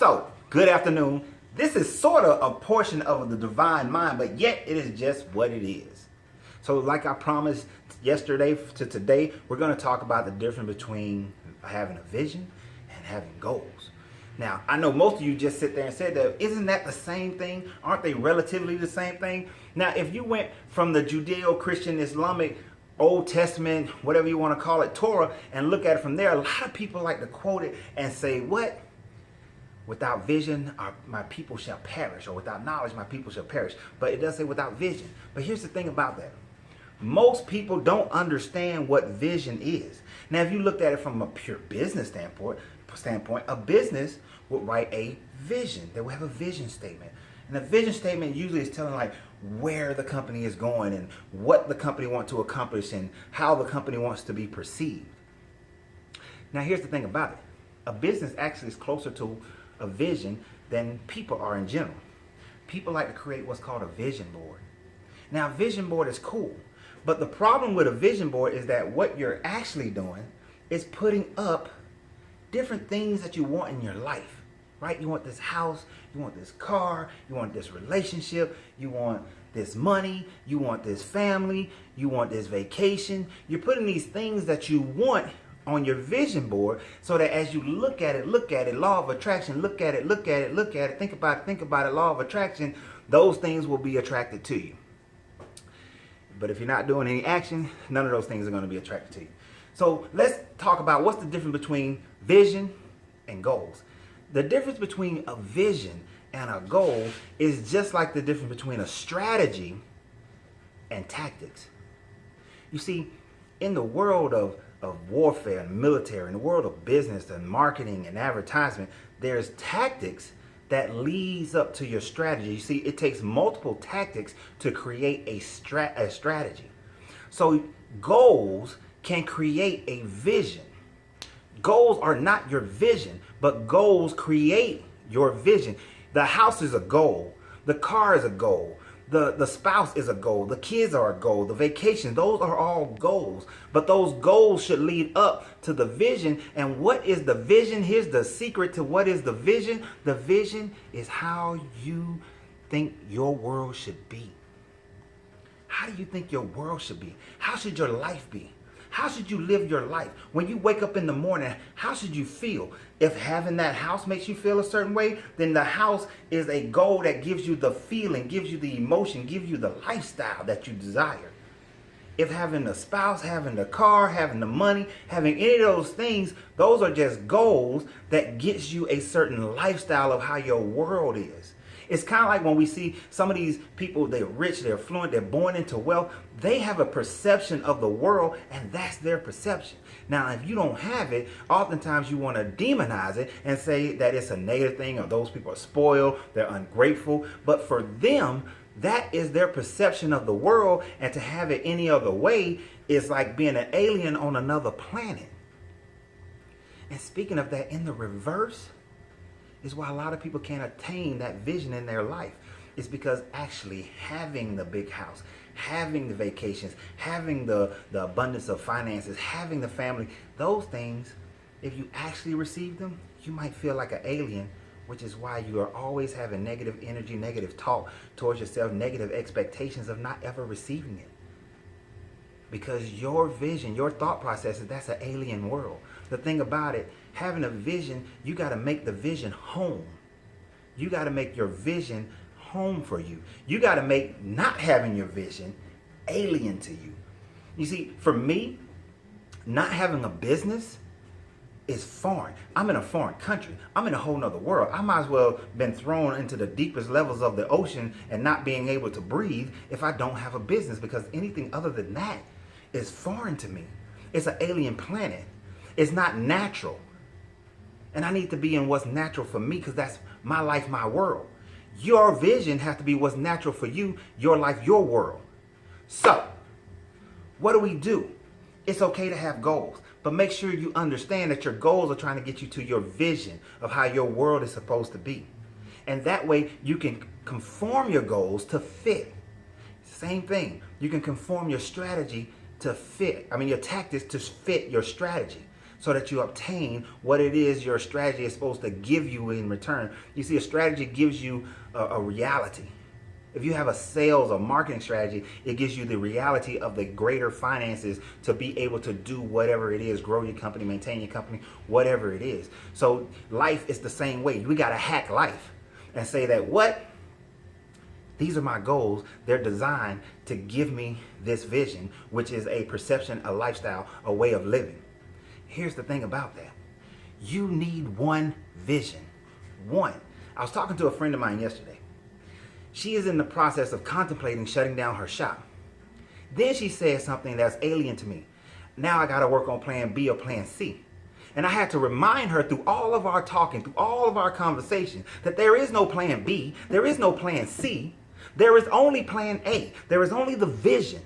So, good afternoon. This is sort of a portion of the divine mind, but yet it is just what it is. So, like I promised yesterday to today, we're going to talk about the difference between having a vision and having goals. Now, I know most of you just sit there and said that, isn't that the same thing? Aren't they relatively the same thing? Now, if you went from the Judeo-Christian Islamic Old Testament, whatever you want to call it, Torah, and look at it from there, a lot of people like to quote it and say, what? Without vision, my people shall perish, or without knowledge, my people shall perish. But it does say without vision. But here's the thing about that. Most people don't understand what vision is. Now, if you looked at it from a pure business standpoint, a business would write a vision. They would have a vision statement. And a vision statement usually is telling like where the company is going and what the company wants to accomplish and how the company wants to be perceived. Now, here's the thing about it. A business actually is closer to a vision than people are in general. People like to create what's called a vision board. Now, a vision board is cool, but the problem with a vision board is that what you're actually doing is putting up different things that you want in your life, right? You want this house, you want this car, you want this relationship, you want this money, you want this family, you want this vacation. You're putting these things that you want on your vision board so that as you look at it, law of attraction, look at it, think about it, law of attraction, those things will be attracted to you. But if you're not doing any action, none of those things are going to be attracted to you. So let's talk about what's the difference between vision and goals. The difference between a vision and a goal is just like the difference between a strategy and tactics. You see, in the world of warfare and military, in the world of business and marketing and advertisement, there's tactics that leads up to your strategy. You see, it takes multiple tactics to create a strategy. So goals can create a vision. Goals are not your vision, but goals create your vision. The house is a goal. The car is a goal. The spouse is a goal. The kids are a goal. The vacation, those are all goals. But those goals should lead up to the vision. And what is the vision? Here's the secret to what is the vision. The vision is how you think your world should be. How do you think your world should be? How should your life be? How should you live your life? When you wake up in the morning, how should you feel? If having that house makes you feel a certain way, then the house is a goal that gives you the feeling, gives you the emotion, gives you the lifestyle that you desire. If having a spouse, having the car, having the money, having any of those things, those are just goals that gets you a certain lifestyle of how your world is. It's kind of like when we see some of these people, they're rich, they're affluent, they're born into wealth. They have a perception of the world, and that's their perception. Now, if you don't have it, oftentimes you want to demonize it and say that it's a negative thing, or those people are spoiled, they're ungrateful. But for them, that is their perception of the world, and to have it any other way is like being an alien on another planet. And speaking of that, in the reverse, is why a lot of people can't attain that vision in their life. It's because actually having the big house, having the vacations, having the abundance of finances, having the family, those things, if you actually receive them, you might feel like an alien, which is why you are always having negative energy, negative talk towards yourself, negative expectations of not ever receiving it. Because your vision, your thought processes, that's an alien world. The thing about it, having a vision, you got to make the vision home. You got to make your vision home for you. You got to make not having your vision alien to you. You see, for me, not having a business is foreign. I'm in a foreign country. I'm in a whole nother world. I might as well been thrown into the deepest levels of the ocean and not being able to breathe if I don't have a business, because anything other than that is foreign to me. It's an alien planet. It's not natural. And I need to be in what's natural for me, because that's my life, my world. Your vision has to be what's natural for you, your life, your world. So, what do? It's okay to have goals, but make sure you understand that your goals are trying to get you to your vision of how your world is supposed to be. And that way you can conform your goals to fit. Same thing. You can conform your strategy to fit. Your tactics to fit your strategy. so that you obtain what it is your strategy is supposed to give you in return. You see, a strategy gives you a reality. If you have a sales or marketing strategy, it gives you the reality of the greater finances to be able to do whatever it is, grow your company, maintain your company, whatever it is. So life is the same way. We got to hack life and say that these are my goals. They're designed to give me this vision, which is a perception, a lifestyle, a way of living. Here's the thing about that. You need one vision. One. I was talking to a friend of mine yesterday. She is in the process of contemplating shutting down her shop. Then she said something that's alien to me. Now I got to work on plan B or plan C. And I had to remind her through all of our talking, through all of our conversation, that there is no plan B, there is no plan C, there is only plan A. There is only the vision.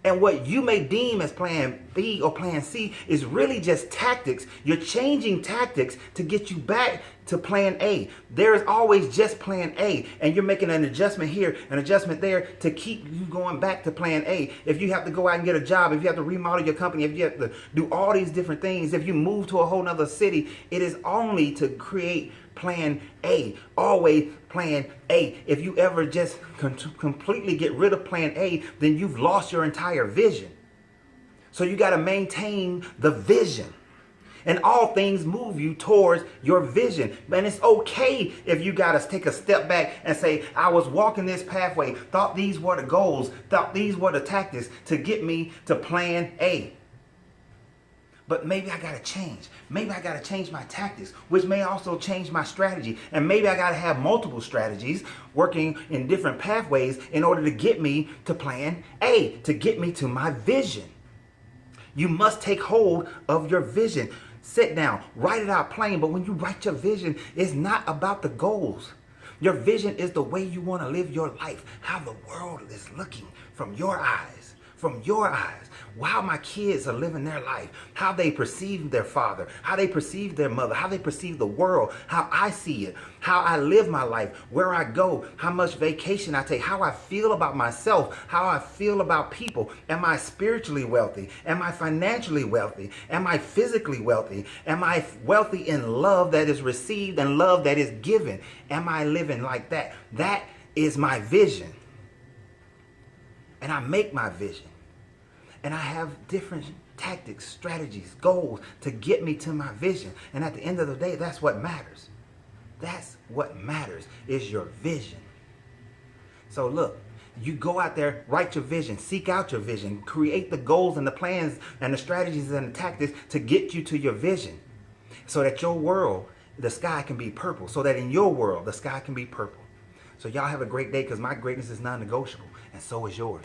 And what you may deem as plan B or plan C is really just tactics. You're changing tactics to get you back to plan A. There is always just plan A, and you're making an adjustment here, an adjustment there to keep you going back to plan A. If you have to go out and get a job, if you have to remodel your company, if you have to do all these different things, if you move to a whole nother city, it is only to create plan A. Always plan A. If you ever just completely get rid of plan A, then you've lost your entire vision. So you got to maintain the vision. And all things move you towards your vision. And it's okay if you got to take a step back and say, I was walking this pathway, thought these were the goals, thought these were the tactics to get me to plan A. But maybe I got to change. Maybe I got to change my tactics, which may also change my strategy. And maybe I got to have multiple strategies working in different pathways in order to get me to plan A, to get me to my vision. You must take hold of your vision. Sit down, write it out plain. But when you write your vision, it's not about the goals. Your vision is the way you want to live your life, how the world is looking from your eyes. From your eyes, how my kids are living their life, how they perceive their father, how they perceive their mother, how they perceive the world, how I see it, how I live my life, where I go, how much vacation I take, how I feel about myself, how I feel about people. Am I spiritually wealthy? Am I financially wealthy? Am I physically wealthy? Am I wealthy in love that is received and love that is given? Am I living like that? That is my vision. And I make my vision. And I have different tactics, strategies, goals to get me to my vision. And at the end of the day, that's what matters. That's what matters is your vision. So look, you go out there, write your vision, seek out your vision, create the goals and the plans and the strategies and the tactics to get you to your vision. So that your world, the sky can be purple. So that in your world, the sky can be purple. So y'all have a great day, because my greatness is non-negotiable, and so is yours.